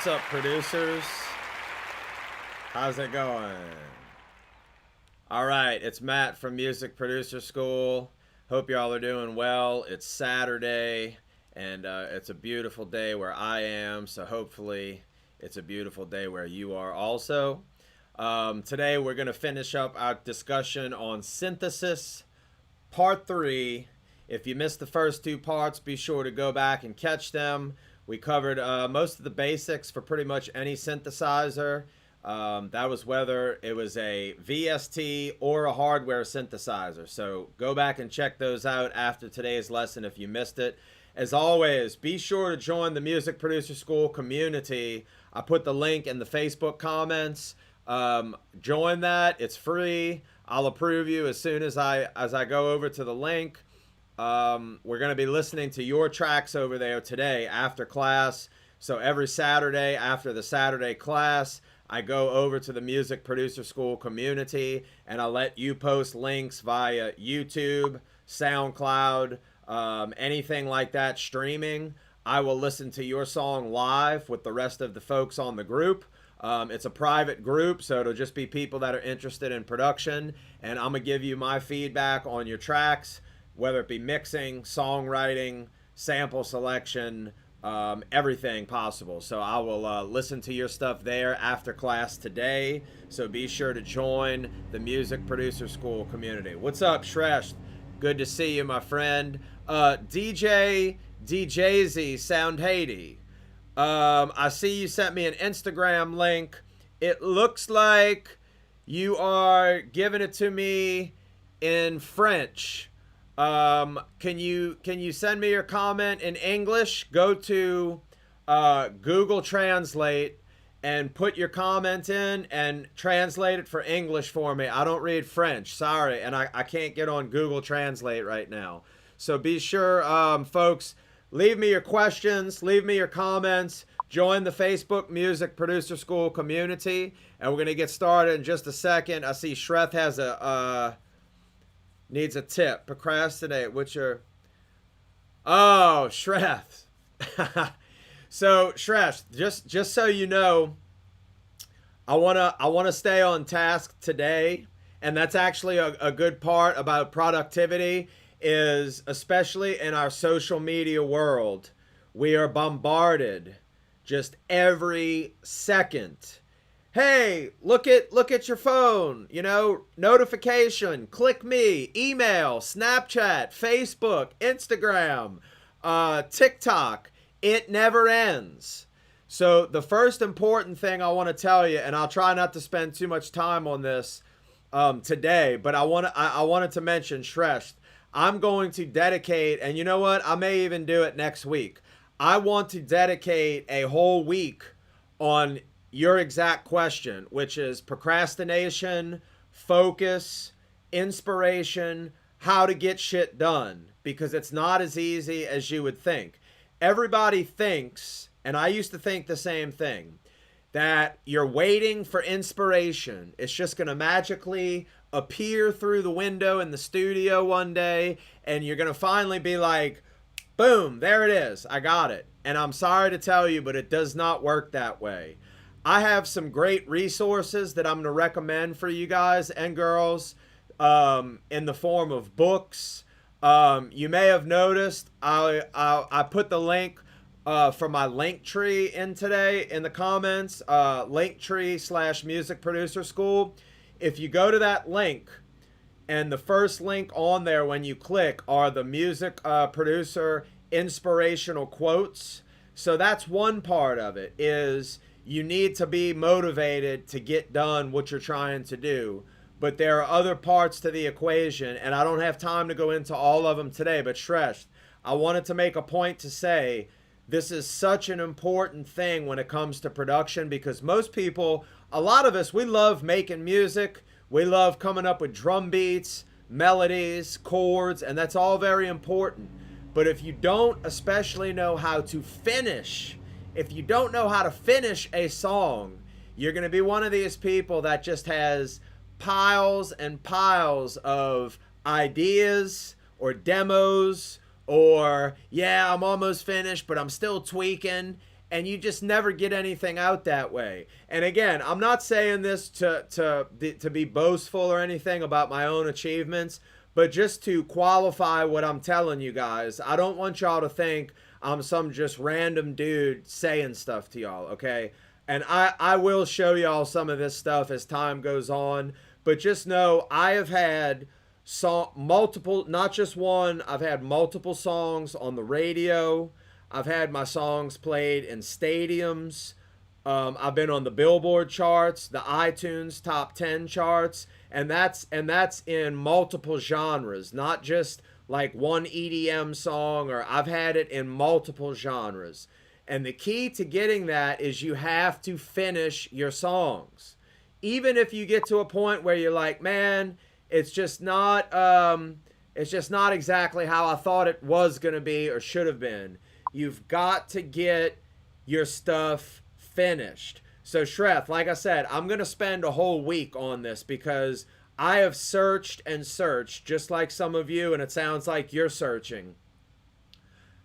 What's up, producers? How's it going? All right, it's Matt from Music Producer School. Hope y'all are doing well. It's Saturday, and it's a beautiful day where I am, so hopefully it's a beautiful day where you are also. Today we're going to finish up our discussion on synthesis, part 3. If you missed the first 2 parts, be sure to go back and catch them. We covered most of the basics for pretty much any synthesizer. That was whether it was a VST or a hardware synthesizer. So go back and check those out after today's lesson if you missed it. As always, be sure to join the Music Producer School community. I put the link in the Facebook comments. Join that. It's free. I'll approve you as soon as I go over to the link. We're going to be listening to your tracks over there today after class. So every Saturday after the Saturday class, I go over to the Music Producer School community and I let you post links via YouTube, SoundCloud, anything like that streaming. I will listen to your song live with the rest of the folks on the group. It's a private group, so it'll just be people that are interested in production, and I'm going to give you my feedback on your tracks, whether it be mixing, songwriting, sample selection, everything possible. So I will listen to your stuff there after class today. So be sure to join the Music Producer School community. What's up, Shresh? Good to see you, my friend. DJZ Sound Haiti. I see you sent me an Instagram link. It looks like you are giving it to me in French. Can you send me your comment in English? Go to Google Translate and put your comment in and translate it for English for me. I don't read French, sorry, and I can't get on Google Translate right now. So be sure, folks, leave me your questions, leave me your comments, join the Facebook Music Producer School community, and we're going to get started in just a second. I see Shreth has needs a tip. Procrastinate. Oh, Shreth. So, Shreth, just so you know, I wanna stay on task today, and that's actually a good part about productivity is, especially in our social media world, we are bombarded just every second. Hey, look at your phone, notification, click me, email, Snapchat, Facebook, Instagram, TikTok. It never ends. So the first important thing I want to tell you, and I'll try not to spend too much time on this today, but I wanted to mention, Shresh, I'm going to dedicate, and you know what? I may even do it next week. I want to dedicate a whole week on your exact question, which is procrastination, focus, inspiration, how to get shit done, because it's not as easy as you would think. Everybody thinks, and I used to think the same thing, that you're waiting for inspiration. It's just going to magically appear through the window in the studio one day, and you're going to finally be like, boom, there it is. I got it. And I'm sorry to tell you, but it does not work that way. I have some great resources that I'm going to recommend for you guys and girls in the form of books. You may have noticed I put the link for my Linktree in today in the comments, Linktree/Music Producer School. If you go to that link, and the first link on there when you click are the music producer inspirational quotes. So that's one part of it, is you need to be motivated to get done what you're trying to do. But there are other parts to the equation, and I don't have time to go into all of them today. But Shresh, I wanted to make a point to say this is such an important thing when it comes to production, because most people, a lot of us, we love making music. We love coming up with drum beats, melodies, chords, and that's all very important. But if you don't especially know how to finish, if you don't know how to finish a song, you're going to be one of these people that just has piles and piles of ideas or demos or, yeah, I'm almost finished, but I'm still tweaking. and you just never get anything out that way. And again, I'm not saying this to be boastful or anything about my own achievements, but just to qualify what I'm telling you guys. I don't want y'all to think I'm some just random dude saying stuff to y'all, okay? And I will show y'all some of this stuff as time goes on, but just know I have had multiple, not just one, I've had multiple songs on the radio. I've had my songs played in stadiums. I've been on the Billboard charts, the iTunes top 10 charts, and that's in multiple genres, not just like one EDM song, or I've had it in multiple genres. And the key to getting that is you have to finish your songs. Even if you get to a point where you're like, man, it's just not exactly how I thought it was going to be or should have been. You've got to get your stuff finished. So Shreth, like I said, I'm going to spend a whole week on this because I have searched and searched, just like some of you, and it sounds like you're searching.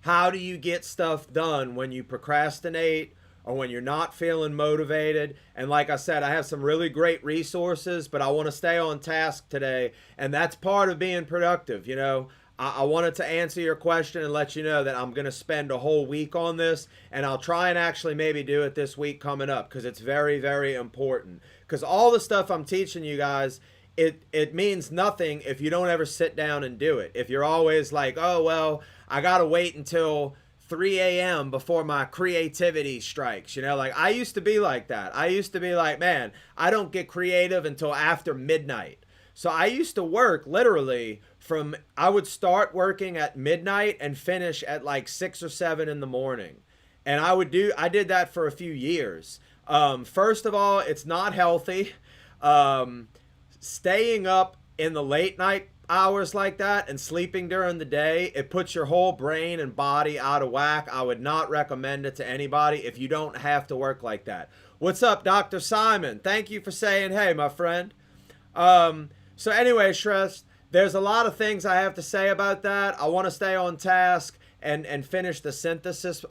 How do you get stuff done when you procrastinate or when you're not feeling motivated? And like I said, I have some really great resources, but I want to stay on task today. And that's part of being productive. You know, I wanted to answer your question and let you know that I'm going to spend a whole week on this. And I'll try and actually maybe do it this week coming up because it's very, very important. Because all the stuff I'm teaching you guys, it means nothing if you don't ever sit down and do it. If you're always like, oh, well, I got to wait until 3 a.m. before my creativity strikes. You know, like I used to be like that. I used to be like, man, I don't get creative until after midnight. So I used to work literally I would start working at midnight and finish at like 6 or 7 in the morning. And I did that for a few years. First of all, it's not healthy. Staying up in the late night hours like that and sleeping during the day, it puts your whole brain and body out of whack. I would not recommend it to anybody if you don't have to work like that. What's up, Dr. Simon? Thank you for saying hey, my friend. So anyway, Shrest, there's a lot of things I have to say about that. I want to stay on task and finish the synthesis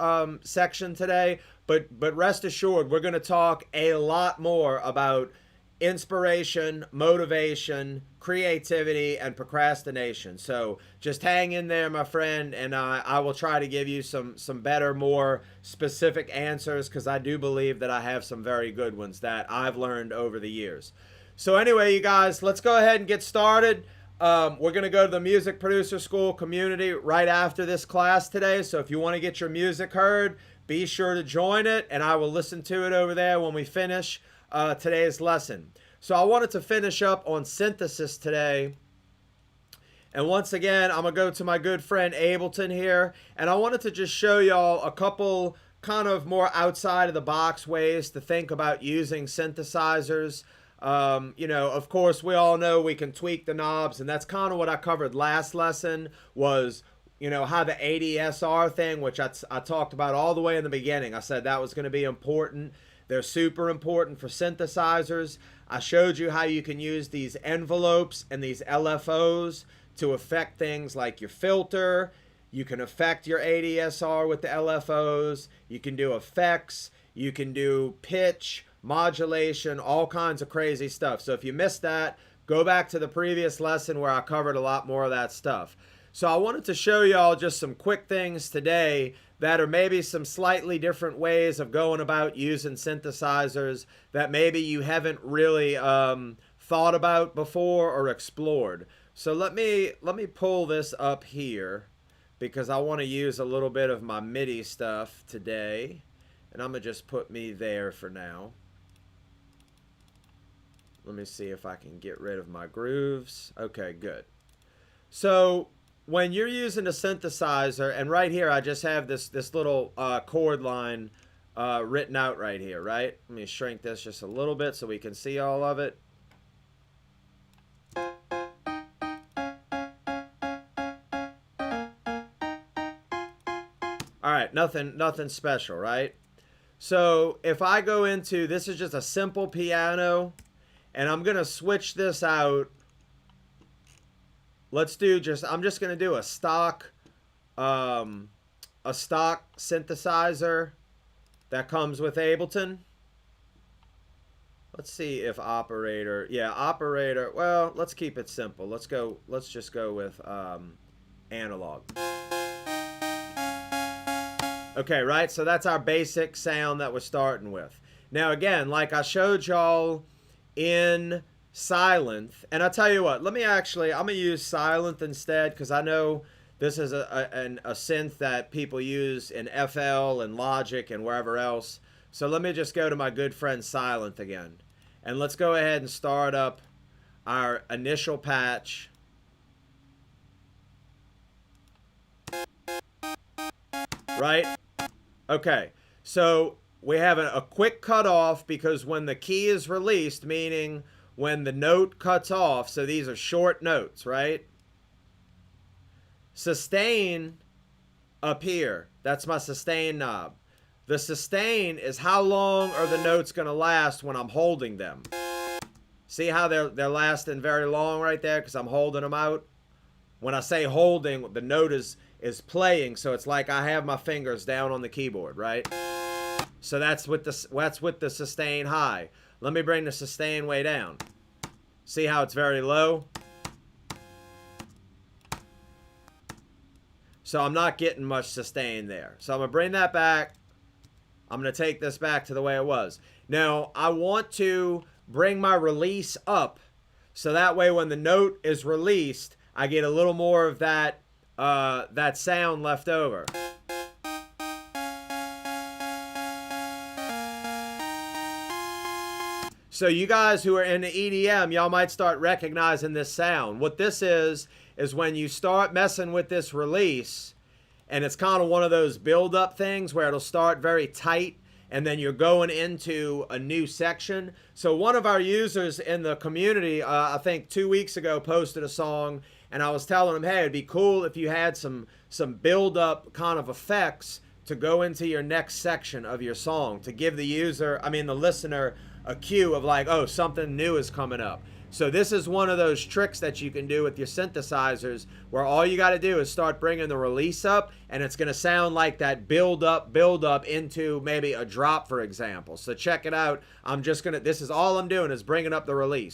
section today, but rest assured, we're going to talk a lot more about inspiration, motivation, creativity, and procrastination. So just hang in there, my friend, and I will try to give you some better, more specific answers because I do believe that I have some very good ones that I've learned over the years. So anyway, you guys, let's go ahead and get started. We're going to go to the Music Producer School community right after this class today. So if you want to get your music heard, be sure to join it, and I will listen to it over there when we finish today's lesson. So I wanted to finish up on synthesis today. And once again, I'm going to go to my good friend Ableton here. And I wanted to just show y'all a couple kind of more outside of the box ways to think about using synthesizers. You know, of course, we all know we can tweak the knobs. And that's kind of what I covered last lesson was, you know, how the ADSR thing, which I talked about all the way in the beginning. I said that was going to be important. They're super important for synthesizers. I showed you how you can use these envelopes and these LFOs to affect things like your filter. You can affect your ADSR with the LFOs. You can do effects. You can do pitch, modulation, all kinds of crazy stuff. So if you missed that, go back to the previous lesson where I covered a lot more of that stuff. So I wanted to show y'all just some quick things today that are maybe some slightly different ways of going about using synthesizers that maybe you haven't really thought about before or explored. So let me pull this up here because I want to use a little bit of my MIDI stuff today. And I'm going to just put me there for now. Let me see if I can get rid of my grooves. Okay, good. So when you're using a synthesizer, and right here I just have this little chord line written out right here, right? Let me shrink this just a little bit so we can see all of it. All right, nothing special, right? So if I go into, this is just a simple piano, and I'm going to switch this out. Let's do I'm just going to do a stock synthesizer. that comes with Ableton. Let's see if operator, yeah, operator, well, let's keep it simple. Let's just go with analog. Okay, right? So that's our basic sound that we're starting with. Now again, like I showed y'all in Sylenth, and I'll tell you what, I'm gonna use Sylenth instead, because I know this is a synth that people use in FL and Logic and wherever else. So let me just go to my good friend Sylenth again. And let's go ahead and start up our initial patch. Right? Okay. So we have a quick cutoff, because when the key is released, meaning when the note cuts off, so these are short notes, right? Sustain up here. That's my sustain knob. The sustain is how long are the notes going to last when I'm holding them. See how they're lasting very long right there, because I'm holding them out. When I say holding, the note is playing, so it's like I have my fingers down on the keyboard, right? So that's with the sustain high. Let me bring the sustain way down. See how it's very low? So I'm not getting much sustain there. So I'm going to bring that back. I'm going to take this back to the way it was. Now, I want to bring my release up, so that way when the note is released, I get a little more of that sound left over. So you guys who are in the EDM, y'all might start recognizing this sound. What this is when you start messing with this release, and it's kind of one of those build-up things where it'll start very tight, and then you're going into a new section. So one of our users in the community, I think 2 weeks ago, posted a song, and I was telling him, hey, it'd be cool if you had some build-up kind of effects to go into your next section of your song, to give the listener a cue of like, oh, something new is coming up. So this is one of those tricks that you can do with your synthesizers, where all you got to do is start bringing the release up, and it's going to sound like that build up into maybe a drop, for example. So check it out. This is all I'm doing is bringing up the release.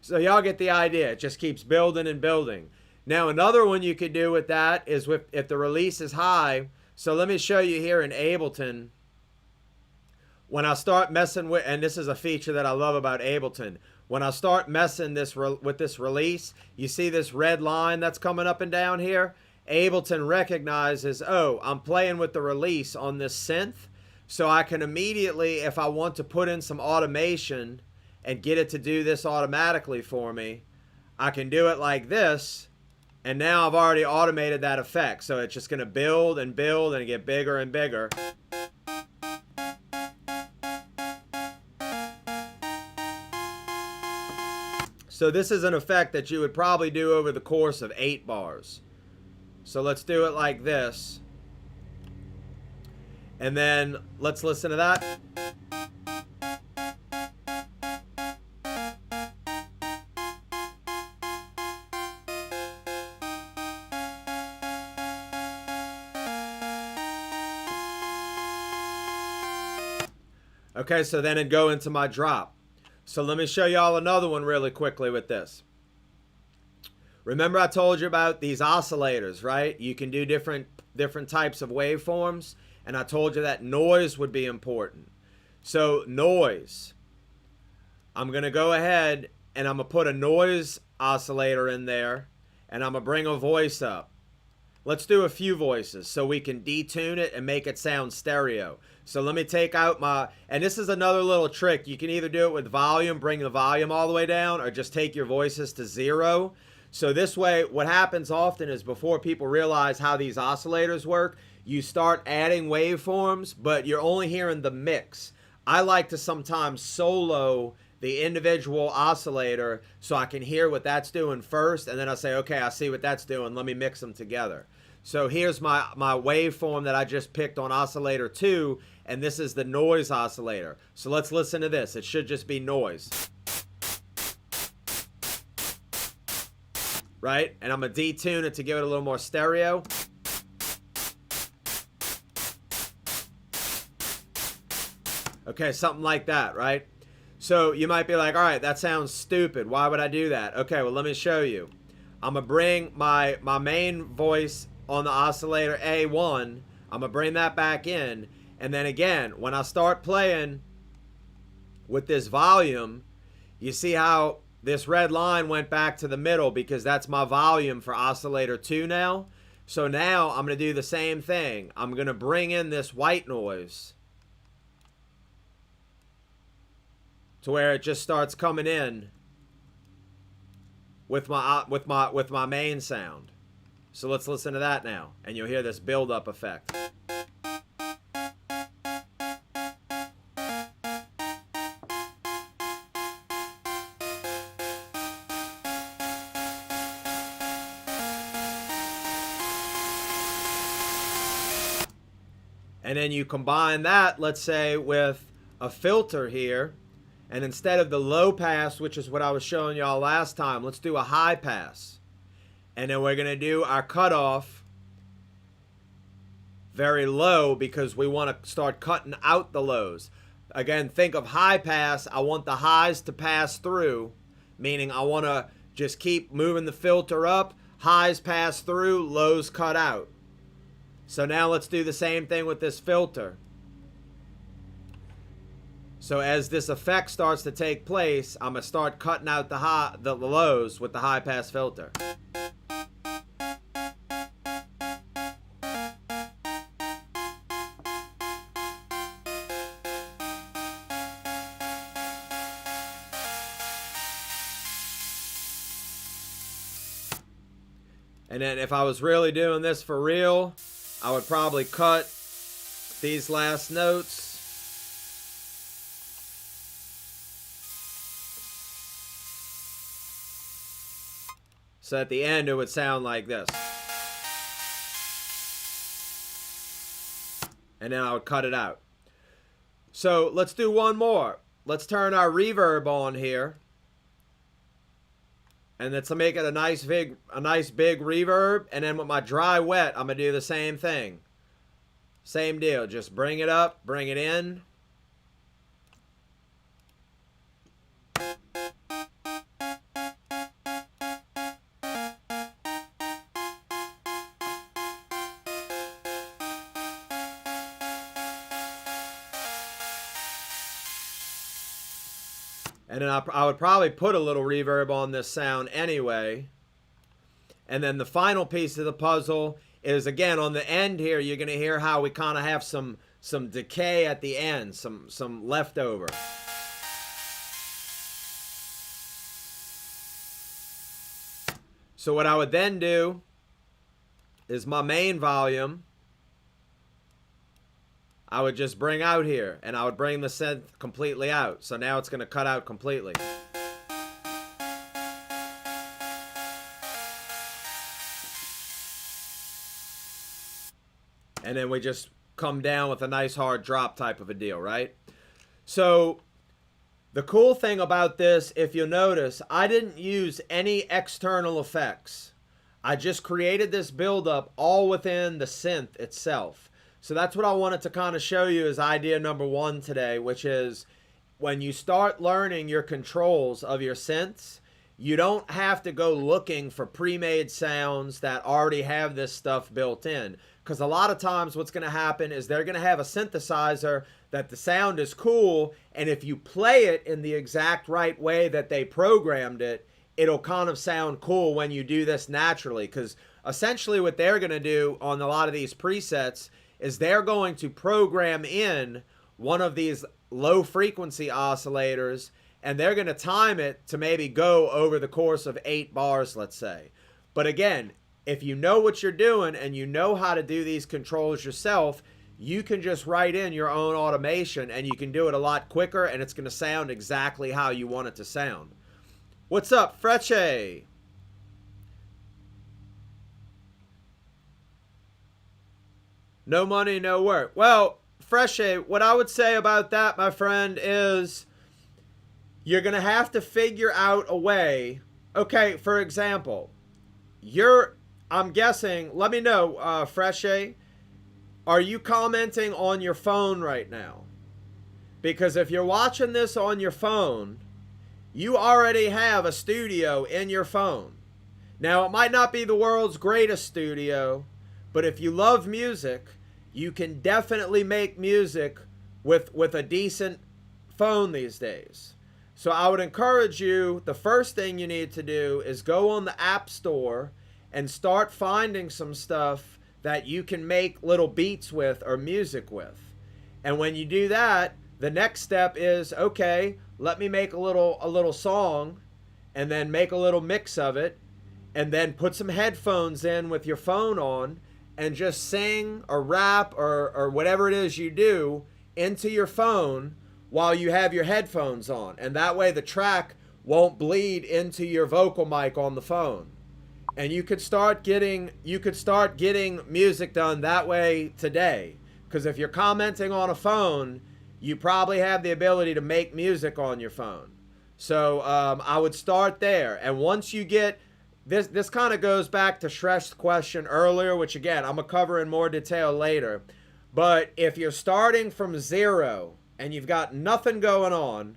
So y'all get the idea. It just keeps building and building. Now another one you could do with that is if the release is high. So let me show you here in Ableton. When I start messing with, and this is a feature that I love about Ableton, when I start messing with this release, you see this red line that's coming up and down here? Ableton recognizes, oh, I'm playing with the release on this synth, so I can immediately, if I want to put in some automation and get it to do this automatically for me, I can do it like this. And now I've already automated that effect. So it's just going to build and build and get bigger and bigger. So this is an effect that you would probably do over the course of 8 bars. So let's do it like this. And then let's listen to that. Okay, so then it'd go into my drop. So let me show y'all another one really quickly with this. Remember I told you about these oscillators, right? You can do different types of waveforms, and I told you that noise would be important. So noise. I'm going to go ahead and I'm going to put a noise oscillator in there, and I'm going to bring a voice up. Let's do a few voices so we can detune it and make it sound stereo. So let me take out and this is another little trick. You can either do it with volume, bring the volume all the way down, or just take your voices to 0. So this way, what happens often is before people realize how these oscillators work, you start adding waveforms, but you're only hearing the mix. I like to sometimes solo the individual oscillator so I can hear what that's doing first, and then I say, okay, I see what that's doing, let me mix them together. So here's my waveform that I just picked on oscillator 2, and this is the noise oscillator. So let's listen to this. It should just be noise. right? And I'm going to detune it to give it a little more stereo. Okay, something like that, right? So you might be like, all right, that sounds stupid. Why would I do that? Okay, well, let me show you. I'm going to bring my main voice on the oscillator A1. I'm going to bring that back in. And then again, when I start playing with this volume, you see how this red line went back to the middle because that's my volume for oscillator 2 now. So now I'm going to do the same thing. I'm going to bring in this white noise to where it just starts coming in with my main sound. So let's listen to that now, and you'll hear this build-up effect. And then you combine that, let's say, with a filter here. And instead of the low pass, which is what I was showing y'all last time, let's do a high pass. And then we're going to do our cutoff very low because we want to start cutting out the lows. Again, think of high pass. I want the highs to pass through, meaning I want to just keep moving the filter up. Highs pass through, lows cut out. So now let's do the same thing with this filter. So as this effect starts to take place, I'm going to start cutting out the lows with the high pass filter. And then if I was really doing this for real, I would probably cut these last notes. So at the end, it would sound like this. And then I would cut it out. So let's do one more. Let's turn our reverb on here. And let's make it a nice big reverb. And then with my dry wet, I'm going to do the same thing. Same deal. Just bring it up, bring it in. And then I would probably put a little reverb on this sound anyway. And then the final piece of the puzzle is, again, on the end here, you're going to hear how we kind of have some decay at the end, some leftover. So what I would then do is my main volume, I would just bring out here, and I would bring the synth completely out. So now it's going to cut out completely. And then we just come down with a nice hard drop type of a deal, right? So the cool thing about this, if you'll notice, I didn't use any external effects. I just created this buildup all within the synth itself. So that's what I wanted to kind of show you as idea number one today, which is when you start learning your controls of your synths, you don't have to go looking for pre-made sounds that already have this stuff built in. Because a lot of times what's going to happen is they're going to have a synthesizer that the sound is cool, and if you play it in the exact right way that they programmed it, it'll kind of sound cool when you do this naturally. Because essentially what they're going to do on a lot of these presets is they're going to program in one of these low frequency oscillators, and they're going to time it to maybe go over the course of 8 bars, let's say. But again, if you know what you're doing and you know how to do these controls yourself, you can just write in your own automation and you can do it a lot quicker, and it's going to sound exactly how you want it to sound. What's up, Freche? No money, no work. Well, Freche, what I would say about that, my friend, is you're going to have to figure out a way. Okay, for example, I'm guessing, let me know, Freshe, are you commenting on your phone right now? Because if you're watching this on your phone, you already have a studio in your phone. Now, it might not be the world's greatest studio, but if you love music, you can definitely make music with a decent phone these days. So I would encourage you, the first thing you need to do is go on the App Store and start finding some stuff that you can make little beats with or music with. And when you do that, the next step is, okay, let me make a little song and then make a little mix of it and then put some headphones in with your phone on and just sing or rap or whatever it is you do into your phone while you have your headphones on. And that way the track won't bleed into your vocal mic on the phone. And you could start getting music done that way today. Because if you're commenting on a phone, you probably have the ability to make music on your phone. So I would start there. And once you get this kind of goes back to Shresh's question earlier, which again I'm gonna cover in more detail later. But if you're starting from zero and you've got nothing going on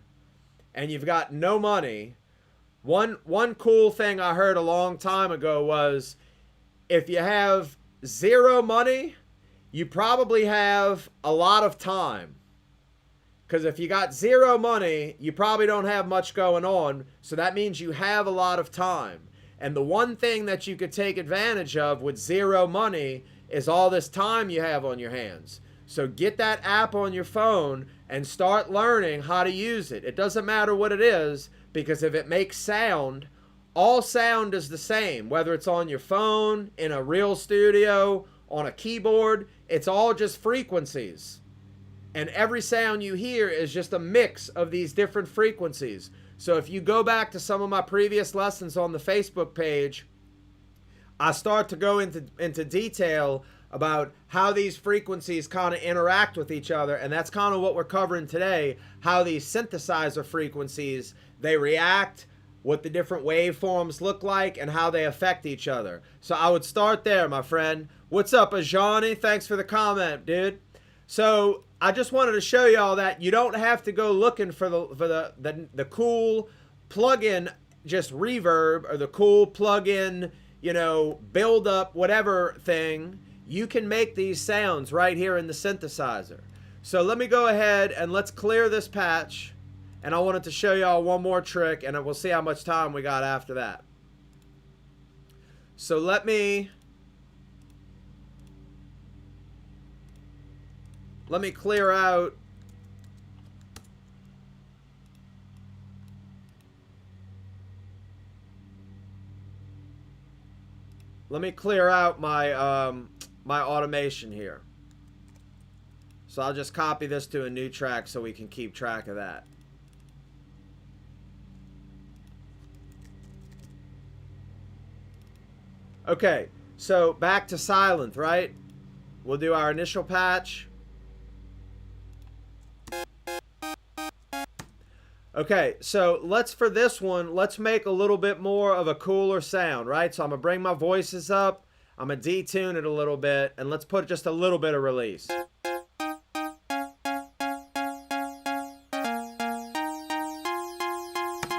and you've got no money, one cool thing I heard a long time ago was, if you have zero money, you probably have a lot of time. Because if you got zero money, you probably don't have much going on. So that means you have a lot of time. And the one thing that you could take advantage of with zero money is all this time you have on your hands. So get that app on your phone and start learning how to use it. It doesn't matter what it is, because if it makes sound, all sound is the same. Whether it's on your phone, in a real studio, on a keyboard, it's all just frequencies. And every sound you hear is just a mix of these different frequencies. So if you go back to some of my previous lessons on the Facebook page, I start to go into detail about how these frequencies kind of interact with each other. And that's kind of what we're covering today, how these synthesizer frequencies, they react, what the different waveforms look like, and how they affect each other. So I would start there, my friend. What's up, Ajani? Thanks for the comment, dude. So I just wanted to show you all that you don't have to go looking for the cool plug-in just reverb or the cool plug-in, you know, build up whatever thing. You can make these sounds right here in the synthesizer. So let me go ahead and let's clear this patch. And I wanted to show y'all one more trick, and we'll see how much time we got after that. So let me clear out my my automation here. So I'll just copy this to a new track so we can keep track of that. Okay, so back to Sylenth, right? We'll do our initial patch. Okay, so for this one, let's make a little bit more of a cooler sound, right? So I'm gonna bring my voices up, I'm gonna detune it a little bit, and let's put just a little bit of release.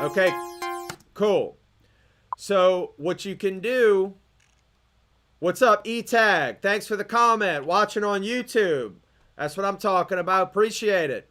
Okay, cool. So what you can do, what's up, E-Tag? Thanks for the comment, watching on YouTube. That's what I'm talking about, appreciate it.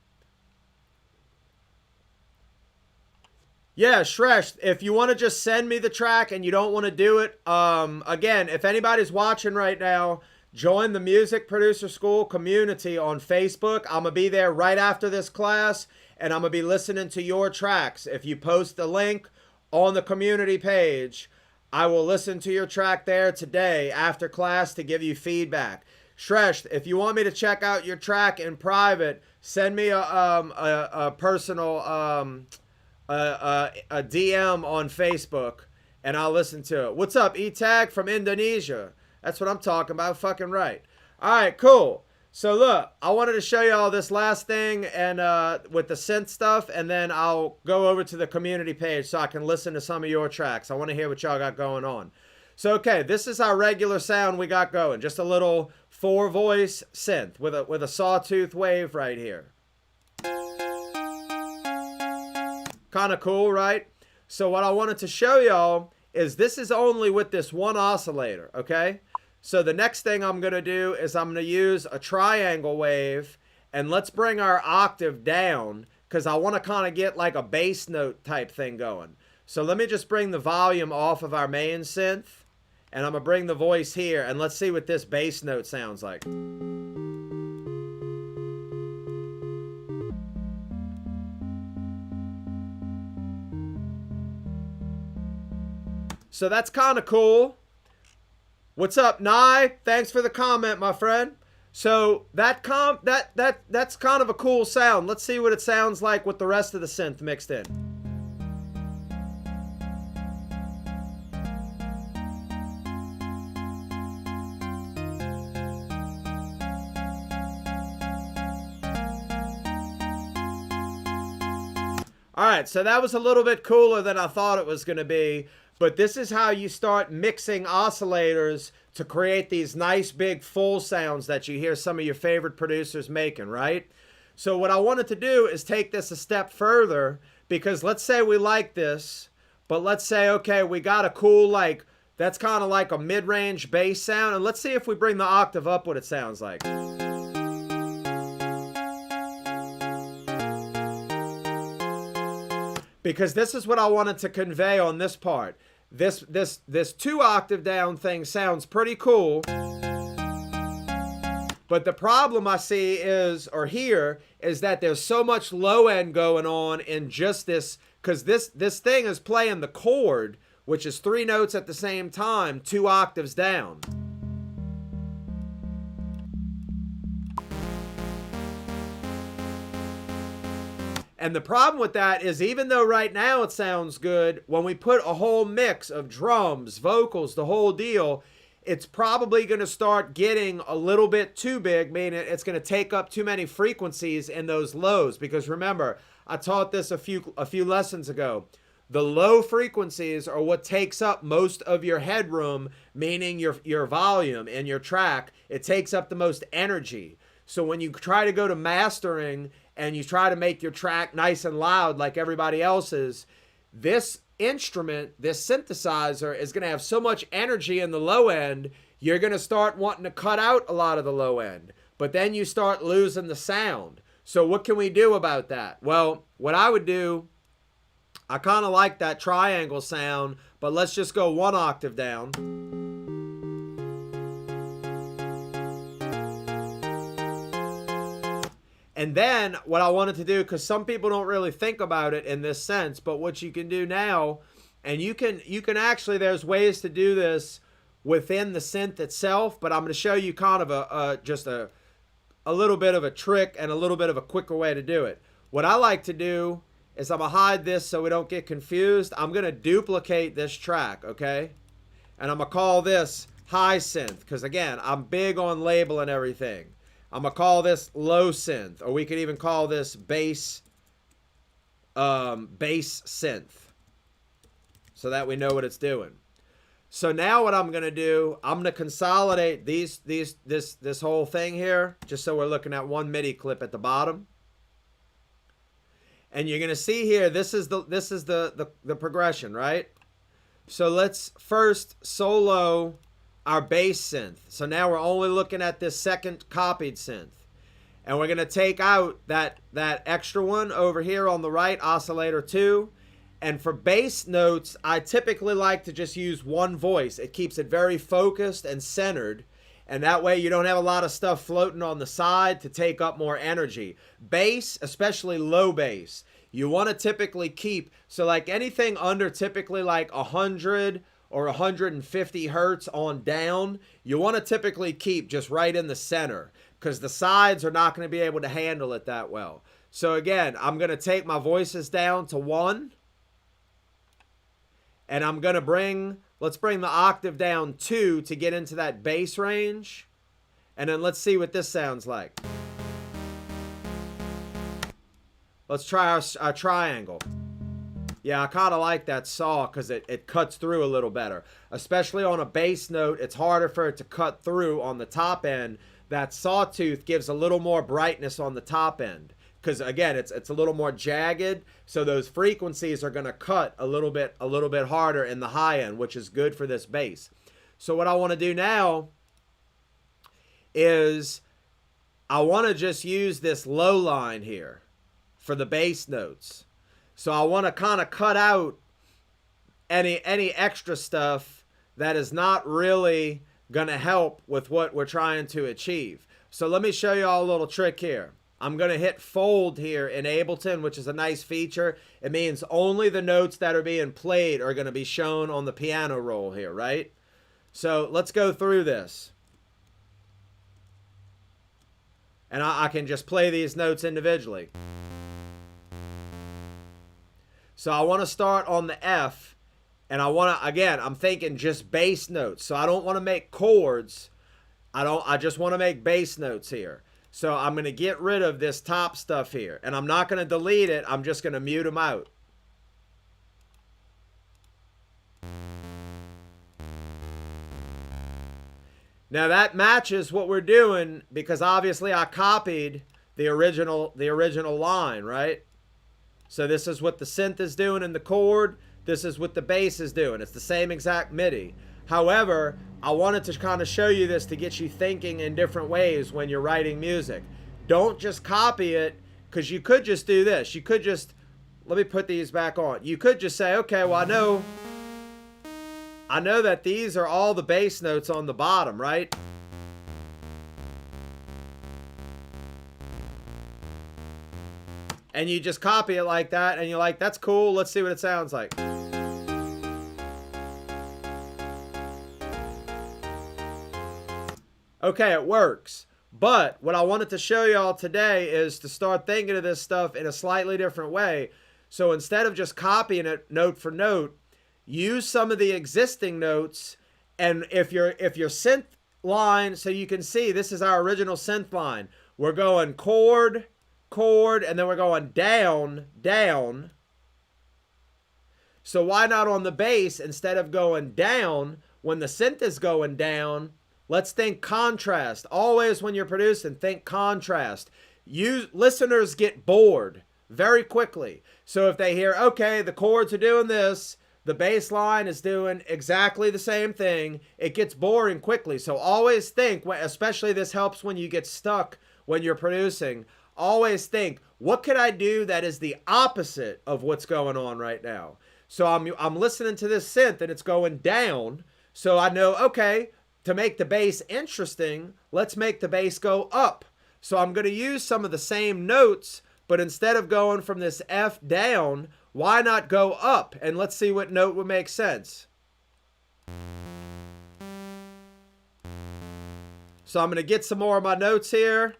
Yeah, Shresh, if you want to just send me the track and you don't want to do it, again, if anybody's watching right now, join the Music Producer School community on Facebook. I'm going to be there right after this class, and I'm going to be listening to your tracks. If you post the link on the community page, I will listen to your track there today after class to give you feedback. Shresh, if you want me to check out your track in private, send me a personal a DM on Facebook, and I'll listen to it. What's up, E-Tag from Indonesia? That's what I'm talking about. Fucking right. All right, cool. So look, I wanted to show you all this last thing and with the synth stuff, and then I'll go over to the community page so I can listen to some of your tracks. I want to hear what y'all got going on. So, okay, this is our regular sound we got going. Just a little 4-voice synth with a sawtooth wave right here. Kind of cool, right? So what I wanted to show y'all is this is only with this one oscillator, okay? So the next thing I'm going to do is I'm going to use a triangle wave, and let's bring our octave down because I want to kind of get like a bass note type thing going. So let me just bring the volume off of our main synth, and I'm going to bring the voice here, and let's see what this bass note sounds like. So that's kind of cool. What's up, Nye? Thanks for the comment, my friend. So that's kind of a cool sound. Let's see what it sounds like with the rest of the synth mixed in. All right, so that was a little bit cooler than I thought it was going to be. But this is how you start mixing oscillators to create these nice big full sounds that you hear some of your favorite producers making, right? So what I wanted to do is take this a step further, because let's say we like this, but let's say, okay, we got a cool, like, that's kind of like a mid-range bass sound. And let's see if we bring the octave up what it sounds like. Because this is what I wanted to convey on this part. This 2-octave down thing sounds pretty cool. But the problem I see is, or hear, is that there's so much low end going on in just this, because this thing is playing the chord, which is 3 notes at the same time, 2 octaves down. And the problem with that is, even though right now it sounds good, when we put a whole mix of drums, vocals, the whole deal, it's probably going to start getting a little bit too big, meaning it's going to take up too many frequencies in those lows. Because remember, I taught this a few lessons ago. The low frequencies are what takes up most of your headroom, meaning your volume in your track. It takes up the most energy. So when you try to go to mastering and you try to make your track nice and loud like everybody else's, this instrument, this synthesizer, is going to have so much energy in the low end, you're going to start wanting to cut out a lot of the low end. But then you start losing the sound. So what can we do about that? Well, what I would do, I kind of like that triangle sound, but let's just go 1 octave down. And then what I wanted to do, because some people don't really think about it in this sense, but what you can do now, and you can actually, there's ways to do this within the synth itself, but I'm going to show you kind of just a little bit of a trick and a little bit of a quicker way to do it. What I like to do is I'm going to hide this so we don't get confused. I'm going to duplicate this track, okay? And I'm going to call this high synth, because again, I'm big on labeling everything. I'm going to call this low synth, or we could even call this bass synth, so that we know what it's doing. So now what I'm going to do, I'm going to consolidate this whole thing here, just so we're looking at one MIDI clip at the bottom. And you're going to see here, this is the progression, right? So let's first solo our bass synth. So now we're only looking at this second copied synth. And we're going to take out that extra one over here on the right, oscillator 2. And for bass notes, I typically like to just use one voice. It keeps it very focused and centered. And that way you don't have a lot of stuff floating on the side to take up more energy. Bass, especially low bass, you want to typically keep, so like anything under typically like 100 or 150 hertz on down, you want to typically keep just right in the center, because the sides are not going to be able to handle it that well. So again, I'm going to take my voices down to 1. And I'm going to let's bring the octave down 2 to get into that bass range. And then let's see what this sounds like. Let's try our triangle. Yeah, I kind of like that saw because it cuts through a little better. Especially on a bass note, it's harder for it to cut through on the top end. That sawtooth gives a little more brightness on the top end. Because again, it's a little more jagged, so those frequencies are going to cut a little bit harder in the high end, which is good for this bass. So what I want to do now is I want to just use this low line here for the bass notes. So I want to kind of cut out any extra stuff that is not really going to help with what we're trying to achieve. So let me show you all a little trick here. I'm going to hit fold here in Ableton, which is a nice feature. It means only the notes that are being played are going to be shown on the piano roll here, right? So let's go through this. And I can just play these notes individually. So I want to start on the F, and I want to, again, I'm thinking just bass notes. So I don't want to make chords. I just want to make bass notes here. So I'm going to get rid of this top stuff here. And I'm not going to delete it. I'm just going to mute them out. Now that matches what we're doing because obviously I copied the original line, right? So this is what the synth is doing in the chord. This is what the bass is doing. It's the same exact MIDI. However, I wanted to kind of show you this to get you thinking in different ways when you're writing music. Don't just copy it, because you could just do this. You could just, let me put these back on. You could just say, okay, well, I know that these are all the bass notes on the bottom, right? And you just copy it like that, and you're like, that's cool, let's see what it sounds like. Okay, it works. But what I wanted to show y'all today is to start thinking of this stuff in a slightly different way. So instead of just copying it note for note, use some of the existing notes. And if your synth line, so you can see this is our original synth line. We're going chord, chord, and then we're going down, down. So why not on the bass, instead of going down, when the synth is going down, let's think contrast. Always when you're producing, think contrast. Listeners get bored very quickly. So if they hear, okay, the chords are doing this, the bass line is doing exactly the same thing, it gets boring quickly. So always think, especially this helps when you get stuck when you're producing, always think, what could I do that is the opposite of what's going on right now? So I'm listening to this synth and it's going down. So I know, okay, to make the bass interesting, let's make the bass go up. So I'm going to use some of the same notes, but instead of going from this F down, why not go up? And let's see what note would make sense. So I'm going to get some more of my notes here.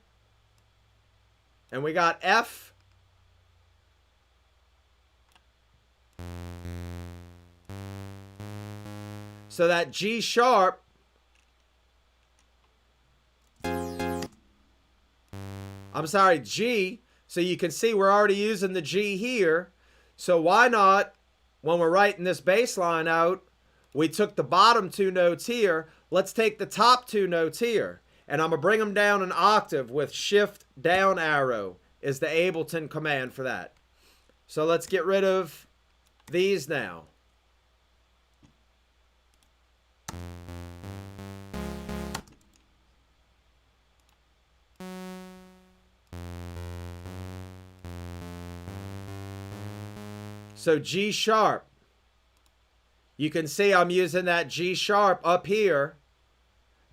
And we got F. So that G sharp, I'm sorry, G. So you can see we're already using the G here. So why not, when we're writing this bass line out, we took the bottom two notes here. Let's take the top two notes here. And I'm going to bring them down an octave with shift down arrow is the Ableton command for that. So let's get rid of these now. So G sharp, you can see I'm using that G sharp up here.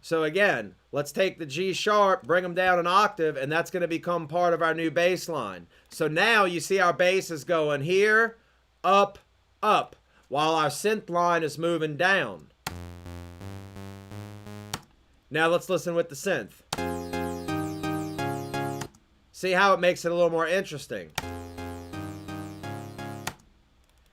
So again, let's take the G sharp, bring them down an octave, and that's going to become part of our new bass line. So now you see our bass is going here, up, up, while our synth line is moving down. Now let's listen with the synth. See how it makes it a little more interesting.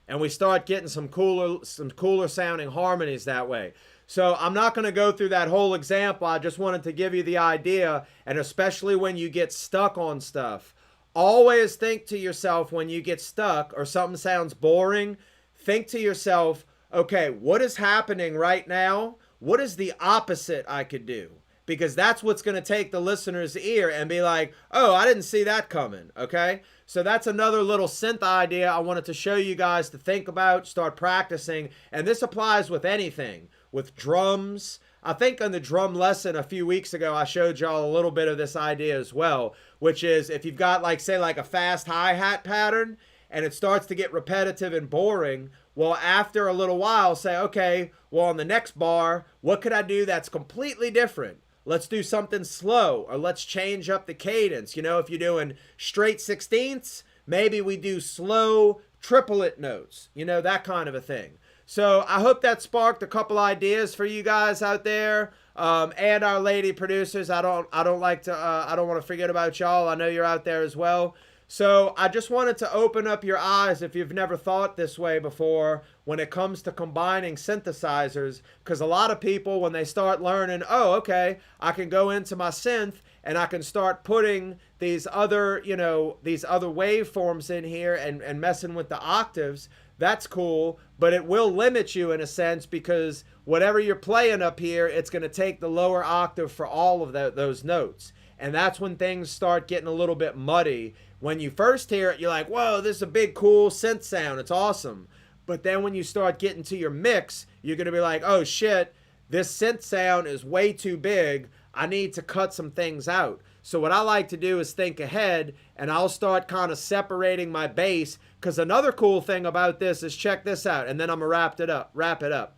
And we start getting some cooler sounding harmonies that way. So I'm not going to go through that whole example. I just wanted to give you the idea. And especially when you get stuck on stuff, always think to yourself when you get stuck or something sounds boring, think to yourself, okay, what is happening right now? What is the opposite I could do? Because that's what's going to take the listener's ear and be like, oh, I didn't see that coming. Okay. So that's another little synth idea I wanted to show you guys to think about, start practicing. And this applies with anything, with drums. I think on the drum lesson a few weeks ago, I showed y'all a little bit of this idea as well, which is if you've got like, say like a fast hi-hat pattern and it starts to get repetitive and boring, well, after a little while, say, okay, well, on the next bar, what could I do that's completely different? Let's do something slow, or let's change up the cadence. You know, if you're doing straight 16ths, maybe we do slow triplet notes, you know, that kind of a thing. So I hope that sparked a couple ideas for you guys out there, and our lady producers. I don't want to forget about y'all. I know you're out there as well. So I just wanted to open up your eyes if you've never thought this way before when it comes to combining synthesizers, because a lot of people, when they start learning, oh, okay, I can go into my synth and I can start putting these other, you know, these other waveforms in here and messing with the octaves. That's cool, but it will limit you in a sense, because whatever you're playing up here, it's going to take the lower octave for all of those notes. And that's when things start getting a little bit muddy. When you first hear it, you're like, whoa, this is a big, cool synth sound. It's awesome. But then when you start getting to your mix, you're going to be like, oh, shit, this synth sound is way too big. I need to cut some things out. So what I like to do is think ahead, and I'll start kind of separating my bass, because another cool thing about this is, check this out, and then I'm going to wrap it up.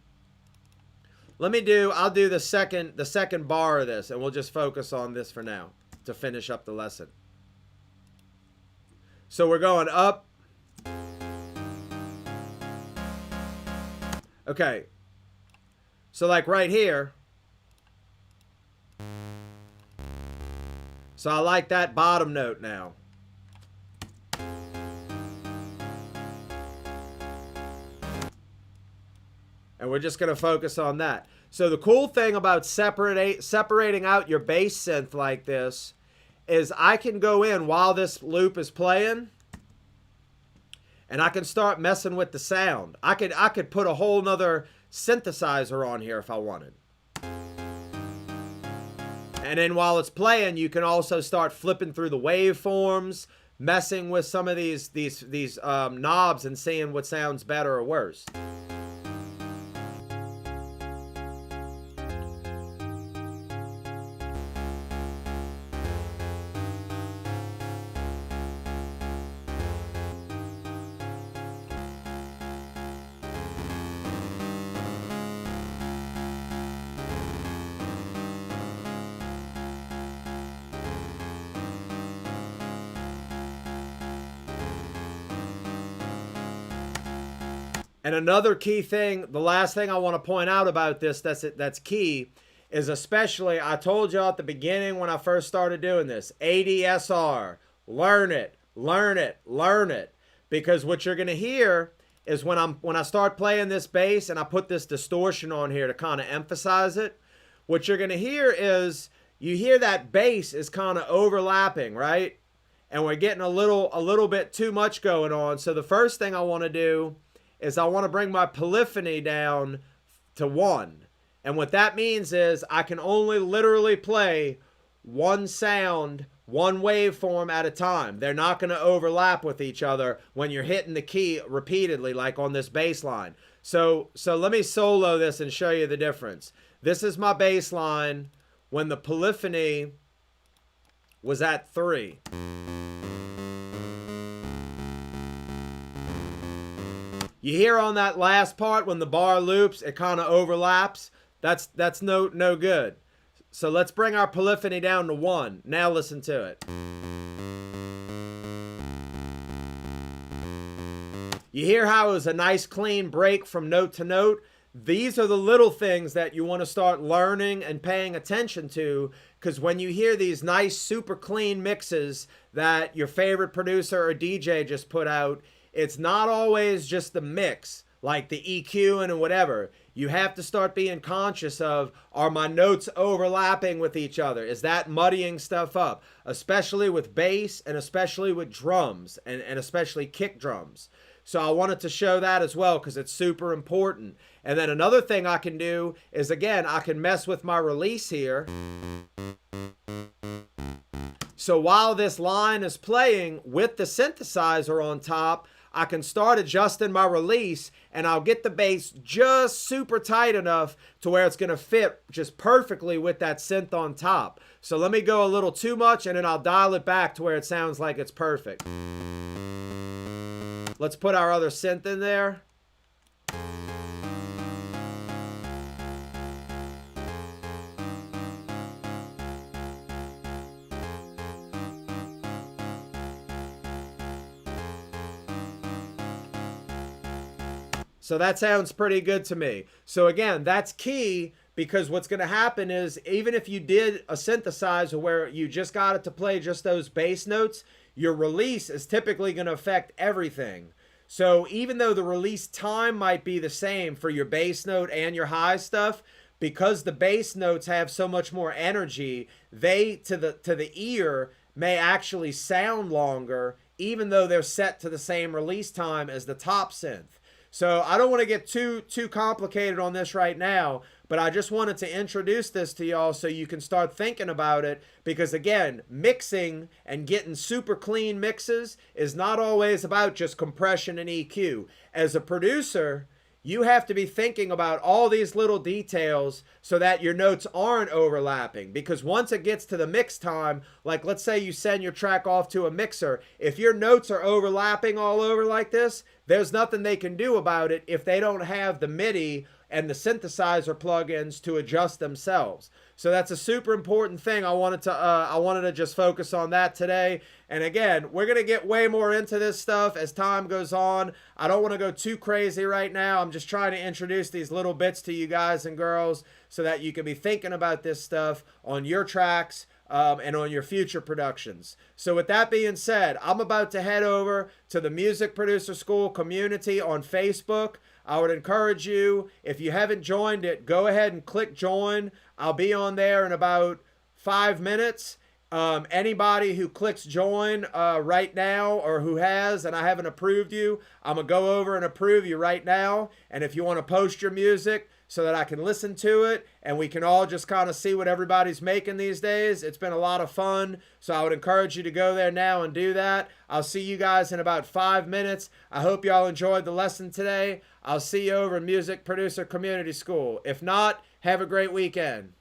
I'll do the second bar of this, and we'll just focus on this for now to finish up the lesson. So we're going up. Okay. So like right here. So I like that bottom note now. And we're just going to focus on that. So the cool thing about separating out your bass synth like this is I can go in while this loop is playing and I can start messing with the sound. I could put a whole nother synthesizer on here if I wanted. And then while it's playing, you can also start flipping through the waveforms, messing with some of these knobs and seeing what sounds better or worse. And another key thing, the last thing I want to point out about this that's key, is especially, I told y'all at the beginning when I first started doing this, ADSR, learn it, learn it, learn it. Because what you're going to hear is when I start playing this bass and I put this distortion on here to kind of emphasize it, what you're going to hear is, you hear that bass is kind of overlapping, right? And we're getting a little bit too much going on. So the first thing I want to do is I want to bring my polyphony down to 1. And what that means is I can only literally play one sound, one waveform at a time. They're not going to overlap with each other when you're hitting the key repeatedly, like on this bass line. So let me solo this and show you the difference. This is my bass line when the polyphony was at 3. You hear on that last part when the bar loops, it kind of overlaps. That's no good. So let's bring our polyphony down to 1. Now listen to it. You hear how it was a nice clean break from note to note? These are the little things that you want to start learning and paying attention to, because when you hear these nice super clean mixes that your favorite producer or DJ just put out, it's not always just the mix. like the EQing and whatever, you have to start being conscious of, are my notes overlapping with each other? Is that muddying stuff up? Especially with bass and especially with drums and especially kick drums. So I wanted to show that as well because it's super important. And then another thing I can do is, again, I can mess with my release here. So while this line is playing with the synthesizer on top, I can start adjusting my release and I'll get the bass just super tight enough to where it's going to fit just perfectly with that synth on top. So let me go a little too much and then I'll dial it back to where it sounds like it's perfect. Let's put our other synth in there. So that sounds pretty good to me. So again, that's key, because what's going to happen is, even if you did a synthesizer where you just got it to play just those bass notes, your release is typically going to affect everything. So even though the release time might be the same for your bass note and your high stuff, because the bass notes have so much more energy, they to the ear may actually sound longer, even though they're set to the same release time as the top synth. So I don't want to get too complicated on this right now, but I just wanted to introduce this to y'all so you can start thinking about it, because again, mixing and getting super clean mixes is not always about just compression and EQ. As a producer, you have to be thinking about all these little details so that your notes aren't overlapping. Because once it gets to the mix time, like let's say you send your track off to a mixer, if your notes are overlapping all over like this, there's nothing they can do about it if they don't have the MIDI and the synthesizer plugins to adjust themselves. So that's a super important thing. I wanted to just focus on that today. And again, we're going to get way more into this stuff as time goes on. I don't want to go too crazy right now. I'm just trying to introduce these little bits to you guys and girls so that you can be thinking about this stuff on your tracks and on your future productions. So with that being said, I'm about to head over to the Music Producer School community on Facebook. I would encourage you, if you haven't joined it, go ahead and click join. I'll be on there in about 5 minutes. Anybody who clicks join right now, or who has and I haven't approved you, I'm going to go over and approve you right now. And if you want to post your music so that I can listen to it and we can all just kind of see what everybody's making these days, it's been a lot of fun. So I would encourage you to go there now and do that. I'll see you guys in about 5 minutes. I hope y'all enjoyed the lesson today. I'll see you over in Music Producer Community School. If not, have a great weekend.